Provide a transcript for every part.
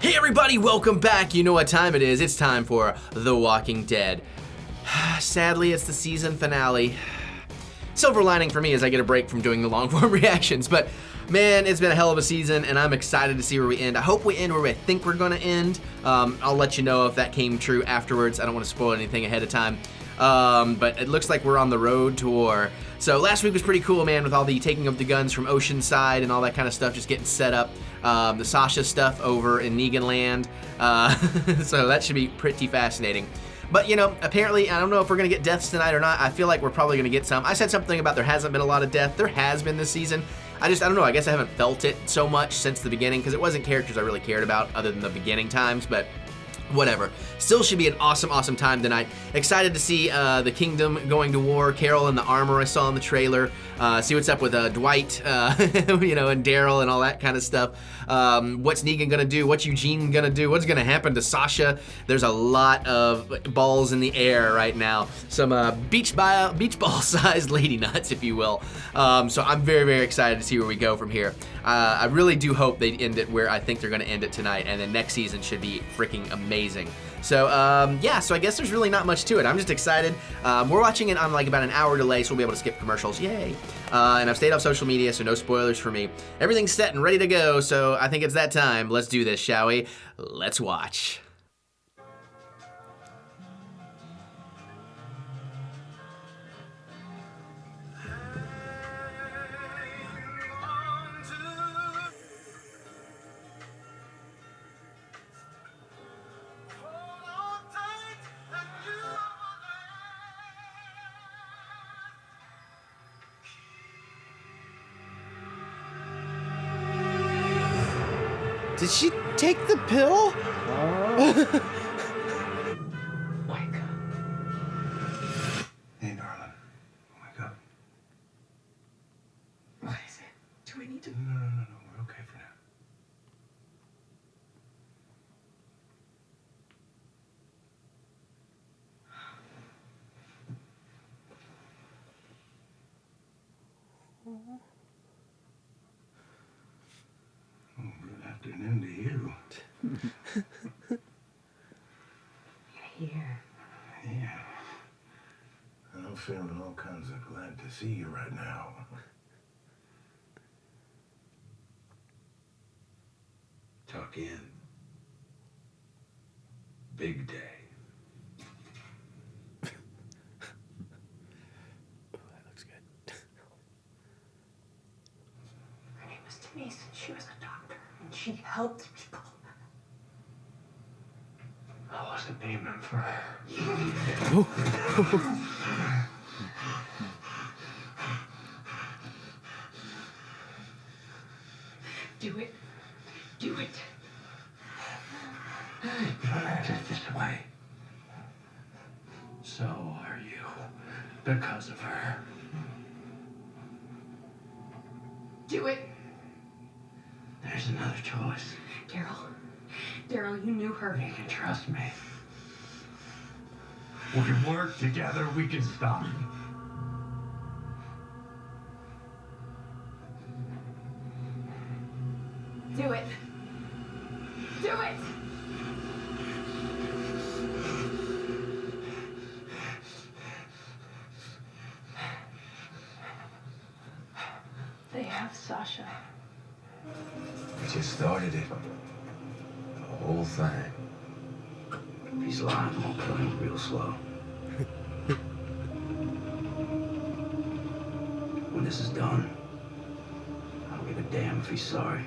Hey everybody, welcome back. You know what time it is. It's time for The Walking Dead. Sadly, it's the season finale. Silver lining for me is I get a break from doing the long form reactions, but man, it's been a hell of a season and I'm excited to see where we end. I hope we end where I think we're gonna end. I'll let you know if that came true afterwards. I don't want to spoil anything ahead of time. But it looks like we're on the road to war. So last week was pretty cool, man, with all the taking of the guns from Oceanside and all that kind of stuff, just getting set up. The Sasha stuff over in Negan Land. So that should be pretty fascinating. But, you know, apparently, I don't know if we're going to get deaths tonight or not. I feel like we're probably going to get some. I said something about there hasn't been a lot of death. There has been this season. I don't know. I guess I haven't felt it so much since the beginning because it wasn't characters I really cared about other than the beginning times, but whatever. Still should be an awesome, awesome time tonight. Excited to see the Kingdom going to war. Carol in the armor I saw in the trailer. See what's up with Dwight, you know, and Daryl and all that kind of stuff. What's Negan gonna do? What's Eugene gonna do? What's gonna happen to Sasha? There's a lot of balls in the air right now. Some beach ball sized lady nuts, if you will. So I'm very, very excited to see where we go from here. I really do hope they end it where I think they're gonna end it tonight, and then next season should be freaking amazing. So yeah, so I guess there's really not much to it. I'm just excited. We're watching it on like about an hour delay, so we'll be able to skip commercials. Yay! And I've stayed off social media, so no spoilers for me. Everything's set and ready to go, so I think it's that time. Let's do this, shall we? Let's watch. Did she take the pill? Wake up. Hey, darling. Wake up. What is it? Do we need to... No. We're okay for now. Good afternoon to you. You're here. Yeah. I'm feeling all kinds of glad to see you right now. Tuck in. Big day. That looks good. Her name was Denise, and she was a doctor, and she helped people. I wasn't aiming for her. Do it. Do it. Just wait. So are you. Because of her. Do it. There's another choice. Daryl, you knew her. You can trust me. We work together, we can stop it. Do it. Do it. They have Sasha. We just started it. The whole thing. If he's lying, I'm gonna kill him real slow. When this is done, I don't give a damn if he's sorry.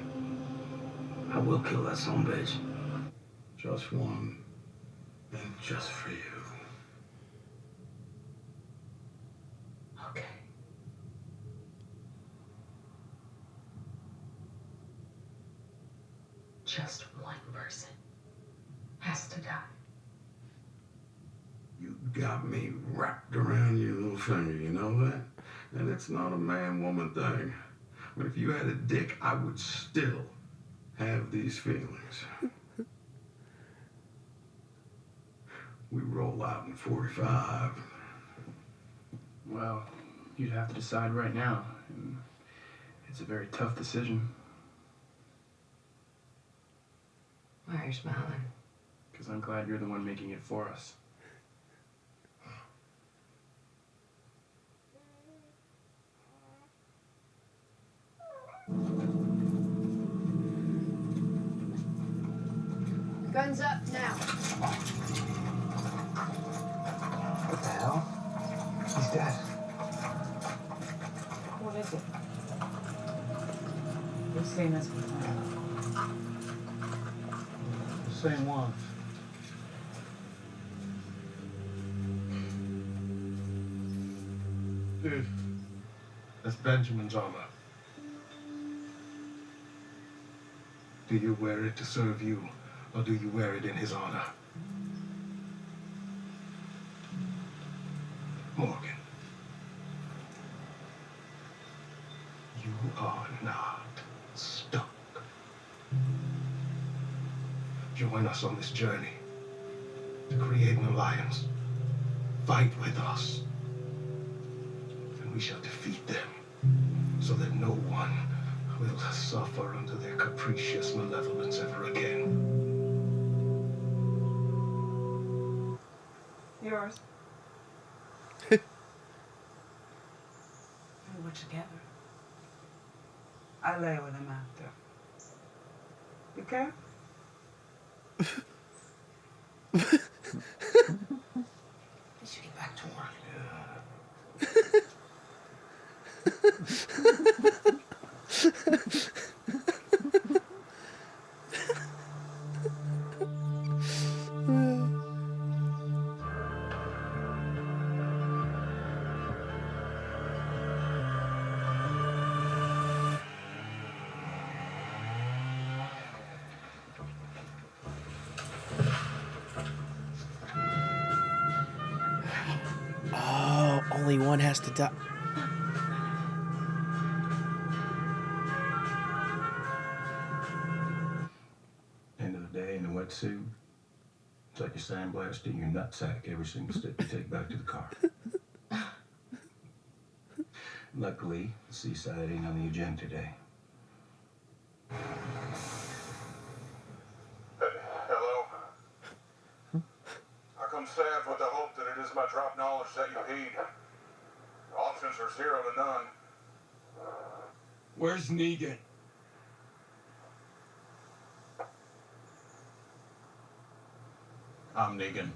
I will kill that son of a bitch. Just one, and just for you. Okay. Just one person has to die. You got me wrapped around your little finger, you know that? And it's not a man-woman thing. But if you had a dick, I would still have these feelings. We roll out in 45. Well, you'd have to decide right now. And it's a very tough decision. Why are you're smiling? Because I'm glad you're the one making it for us. Guns up now. What the hell? He's dead. What is it? We've seen this before. The same one. Dude, that's Benjamin's armor. Do you wear it to serve you, or do you wear it in his honor? Morgan, you are not stuck. Join us on this journey to create an alliance. Fight with us, and we shall defeat them so that no one will suffer under their capricious malevolence ever again. Yours. We were together. I lay with him after. You care? They should get back to work. Oh, only one has to die. End of the day in a wetsuit, it's like a sandblast in your nutsack every single step you take back to the car. Luckily, the seaside ain't on the agenda today. Hello? I come staff with the hope that it is my drop knowledge that you heed. Options are 0 to none. Where's Negan? I'm Negan.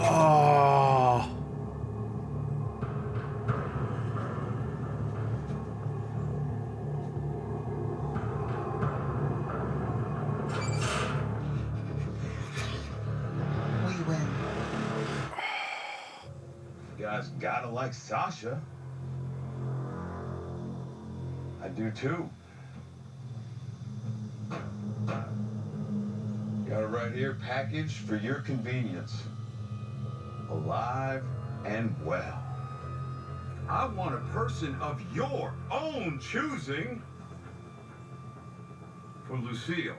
Oh. We win. You guys gotta like Sasha. I do too. Got it right here, packaged for your convenience. Alive and well. I want a person of your own choosing for Lucille.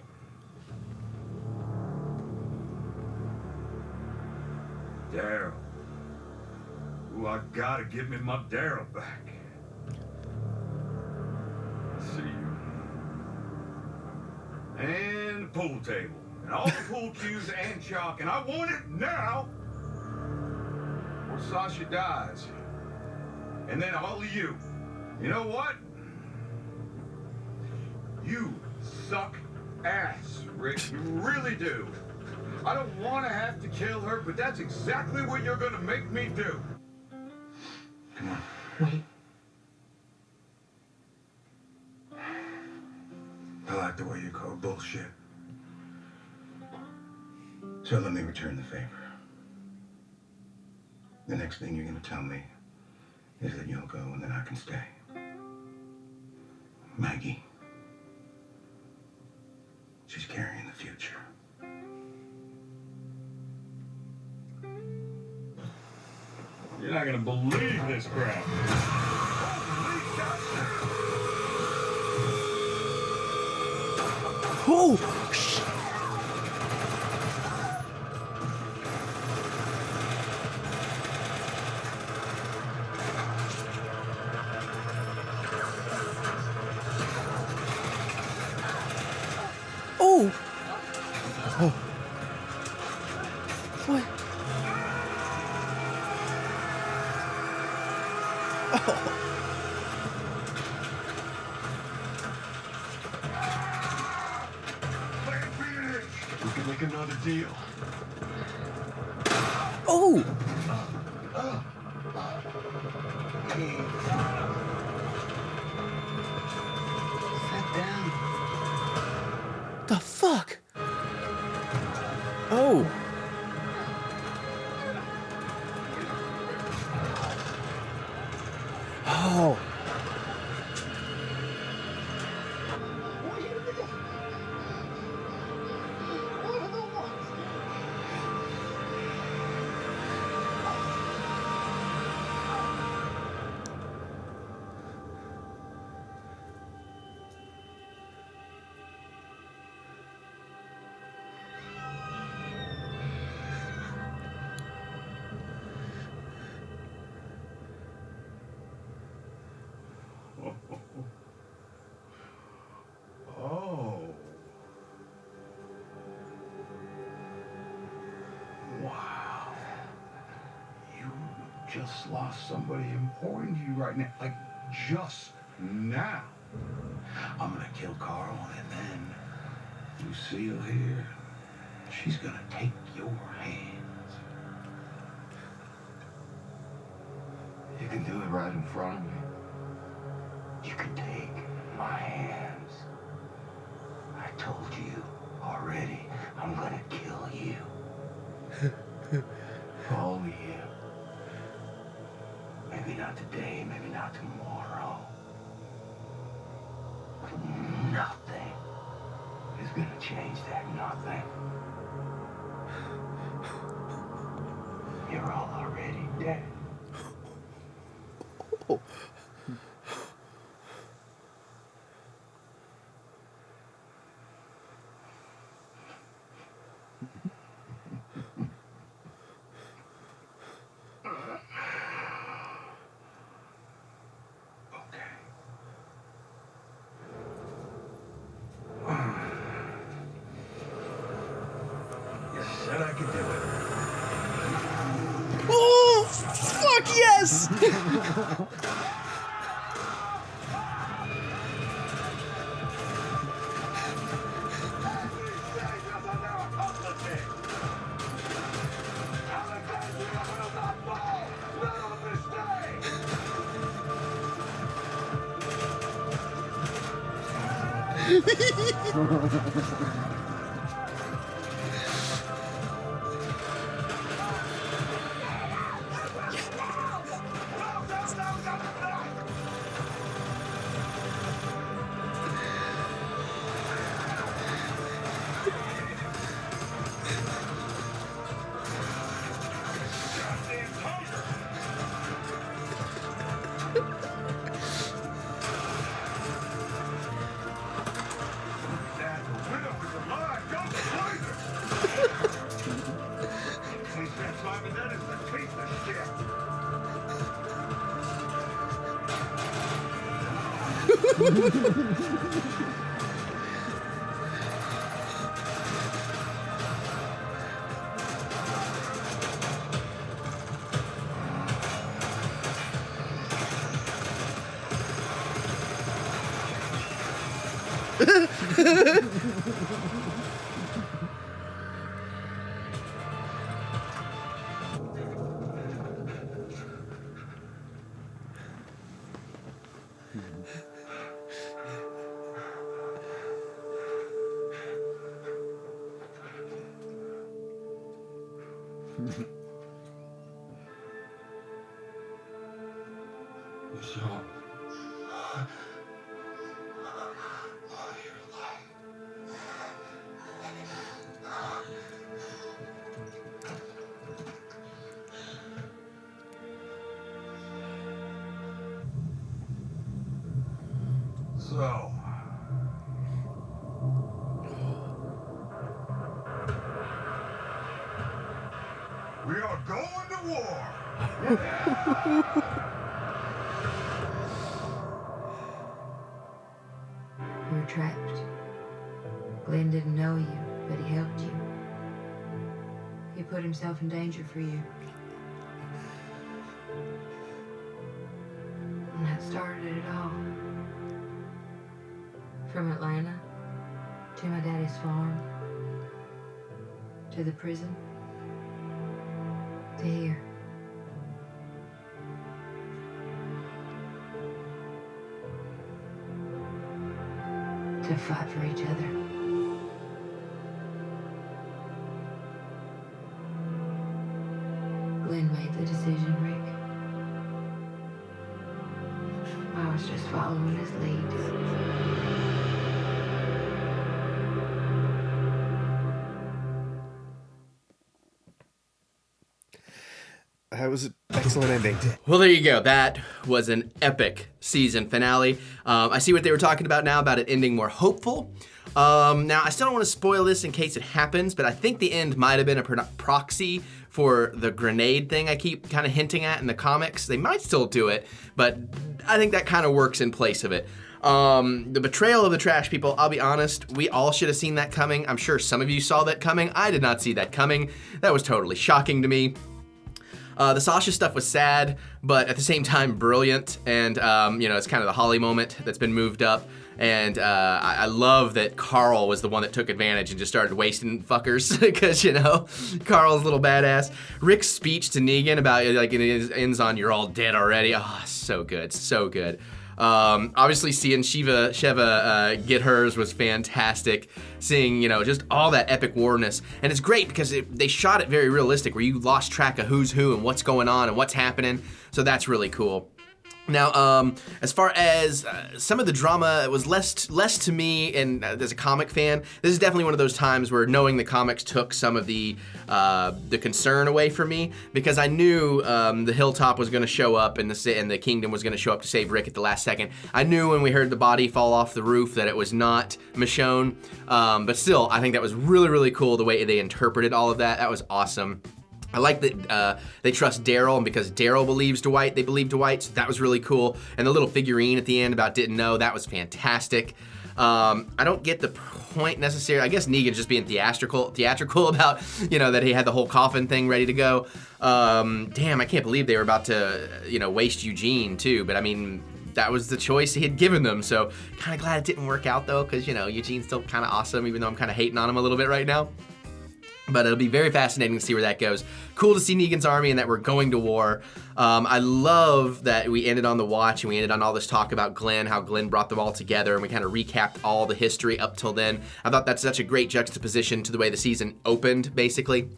Daryl. Ooh, I gotta give me my Daryl back. Let's see you. And the pool table. And all the pool cues and chalk. And I want it now. Or Sasha dies. And then all of you. You know what? You suck ass, Rick. You really do. I don't want to have to kill her, but that's exactly what you're going to make me do. Come on. Wait. I like the way you call bullshit. So let me return the favor. The next thing you're gonna tell me is that you'll go and then I can stay. Maggie. She's carrying the future. You're not gonna believe this crap. Oh! Oh! Oh. What? Oh. We can make another deal. Oh! Sit down. The fuck? Oh. Oh. Oh. Wow. You just lost somebody important to you right now. Like, just now. I'm gonna kill Carl, and then Lucille here, she's gonna take your hands. You can do it right in front of me. You can take my hands. I told you already, I'm gonna kill you. All of you. Maybe not today, maybe not tomorrow. But nothing is gonna change that. Nothing. You're all already dead. Oh. You said I could do it. Oh! Fuck yes! So, we are going to war. You were trapped. Glenn didn't know you, but he helped you. He put himself in danger for you. And that started it all. From Atlanta, to my daddy's farm, to the prison, to here. To fight for each other. Glenn made the decision, Rick. I was just following his lead. That was an excellent ending. Well, there you go. That was an epic season finale. I see what they were talking about now, about it ending more hopeful. Now, I still don't want to spoil this in case it happens, but I think the end might have been a proxy for the grenade thing I keep kind of hinting at in the comics. They might still do it, but I think that kind of works in place of it. The betrayal of the trash people, I'll be honest, we all should have seen that coming. I'm sure some of you saw that coming. I did not see that coming. That was totally shocking to me. The Sasha stuff was sad, but at the same time brilliant, and it's kind of the Holly moment that's been moved up. And I love that Carl was the one that took advantage and just started wasting fuckers, because Carl's a little badass. Rick's speech to Negan about it ends on "You're all dead already." Oh, so good, so good. Obviously seeing Sheva get hers was fantastic. Seeing, just all that epic warness. And it's great because they shot it very realistic, where you lost track of who's who and what's going on and what's happening. So that's really cool. Now, as far as some of the drama, it was less to me, and as a comic fan, this is definitely one of those times where knowing the comics took some of the concern away from me, because I knew the Hilltop was going to show up and the Kingdom was going to show up to save Rick at the last second. I knew when we heard the body fall off the roof that it was not Michonne, but still, I think that was really, really cool the way they interpreted all of that. That was awesome. I like that they trust Daryl, and because Daryl believes Dwight, they believe Dwight, so that was really cool. And the little figurine at the end about didn't know, that was fantastic. I don't get the point necessarily. I guess Negan's just being theatrical about, that he had the whole coffin thing ready to go. Damn, I can't believe they were about to, waste Eugene too, but I mean, that was the choice he had given them, so kind of glad it didn't work out though, because, Eugene's still kind of awesome, even though I'm kind of hating on him a little bit right now. But it'll be very fascinating to see where that goes. Cool to see Negan's army and that we're going to war. I love that we ended on the watch and we ended on all this talk about Glenn, how Glenn brought them all together, and we kind of recapped all the history up till then. I thought that's such a great juxtaposition to the way the season opened, basically.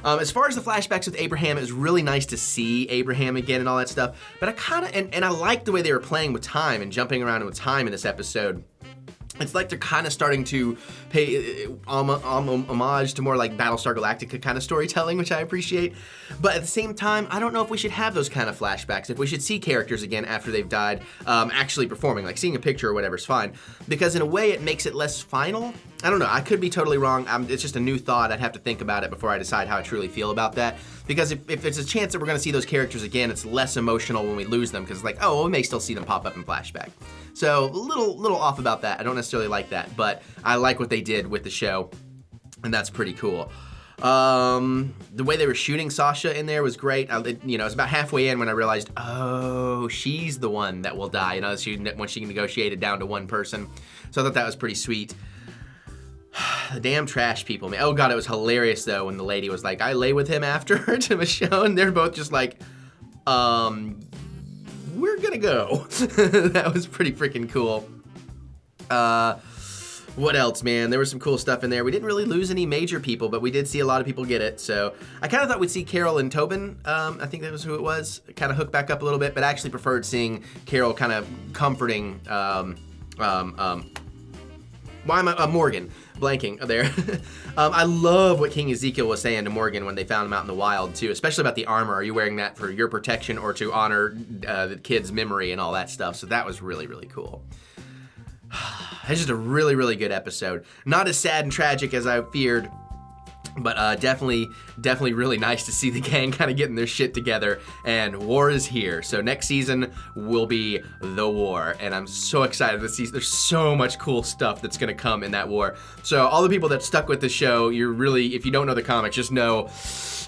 As far as the flashbacks with Abraham, it was really nice to see Abraham again and all that stuff. But I kind of, and I liked the way they were playing with time and jumping around with time in this episode. It's like they're kind of starting to pay homage to more like Battlestar Galactica kind of storytelling, which I appreciate. But at the same time, I don't know if we should have those kind of flashbacks, if we should see characters again after they've died actually performing, like seeing a picture or whatever is fine. Because in a way, it makes it less final. I don't know, I could be totally wrong. It's just a new thought. I'd have to think about it before I decide how I truly feel about that. Because if it's a chance that we're going to see those characters again, it's less emotional when we lose them, because it's like, oh, well, we may still see them pop up in flashback. So a little off about that. I don't necessarily like that, but I like what they did with the show, and that's pretty cool. The way they were shooting Sasha in there was great. It was about halfway in when I realized, oh, she's the one that will die. When she negotiated down to one person. So I thought that was pretty sweet. The damn trash people, man. Oh God, it was hilarious though when the lady was like, I lay with him after her to Michonne. They're both just like, we're gonna go. That was pretty freaking cool. What else, man? There was some cool stuff in there. We didn't really lose any major people, but we did see a lot of people get it. So I kind of thought we'd see Carol and Tobin. I think that was who it was. Kind of hooked back up a little bit, but I actually preferred seeing Carol kind of comforting Morgan. Blanking there. I love what King Ezekiel was saying to Morgan when they found him out in the wild too, especially about the armor. Are you wearing that for your protection or to honor the kid's memory and all that stuff? So that was really, really cool. It's just a really, really good episode. Not as sad and tragic as I feared, but definitely really nice to see the gang kind of getting their shit together, and war is here. So next season will be the war, and I'm so excited to see. There's so much cool stuff that's gonna come in that war. So all the people that stuck with the show, you're really, if you don't know the comics, just know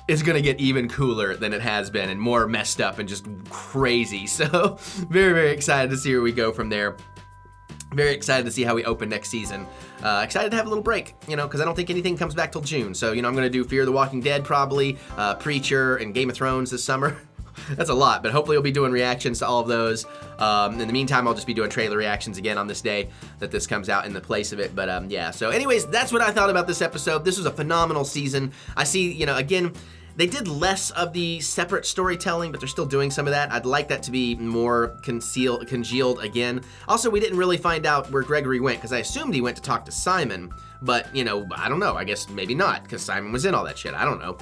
it's gonna get even cooler than it has been, and more messed up and just crazy. So very, very excited to see where we go from there. Very excited to see how we open next season. Excited to have a little break, because I don't think anything comes back till June. So, I'm going to do Fear the Walking Dead probably, Preacher, and Game of Thrones this summer. That's a lot, but hopefully we'll be doing reactions to all of those. In the meantime, I'll just be doing trailer reactions again on this day that this comes out in the place of it. But yeah, so anyways, that's what I thought about this episode. This was a phenomenal season. I see, again, they did less of the separate storytelling, but they're still doing some of that. I'd like that to be more congealed again. Also, we didn't really find out where Gregory went, because I assumed he went to talk to Simon, but, I don't know. I guess maybe not, because Simon was in all that shit. I don't know.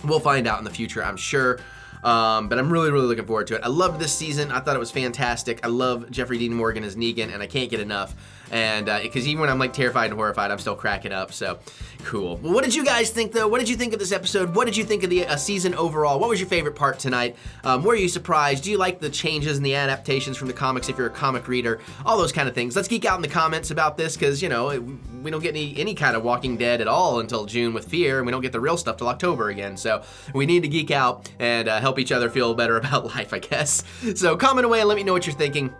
We'll find out in the future, I'm sure. But I'm really, really looking forward to it. I loved this season. I thought it was fantastic. I love Jeffrey Dean Morgan as Negan, and I can't get enough. And because even when I'm terrified and horrified, I'm still cracking up. So cool. Well, what did you guys think, though? What did you think of this episode? What did you think of the season overall? What was your favorite part tonight? Were you surprised? Do you like the changes and the adaptations from the comics if you're a comic reader? All those kind of things. Let's geek out in the comments about this, because we don't get any kind of Walking Dead at all until June with Fear, and we don't get the real stuff till October again. So we need to geek out and help each other feel better about life, I guess. So comment away and let me know what you're thinking.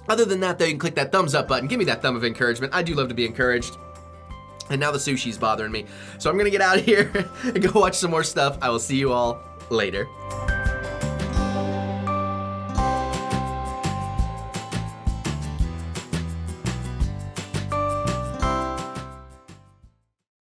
Other than that, though, you can click that thumbs up button. Give me that thumb of encouragement. I do love to be encouraged. And now the sushi's bothering me. So I'm going to get out of here and go watch some more stuff. I will see you all later.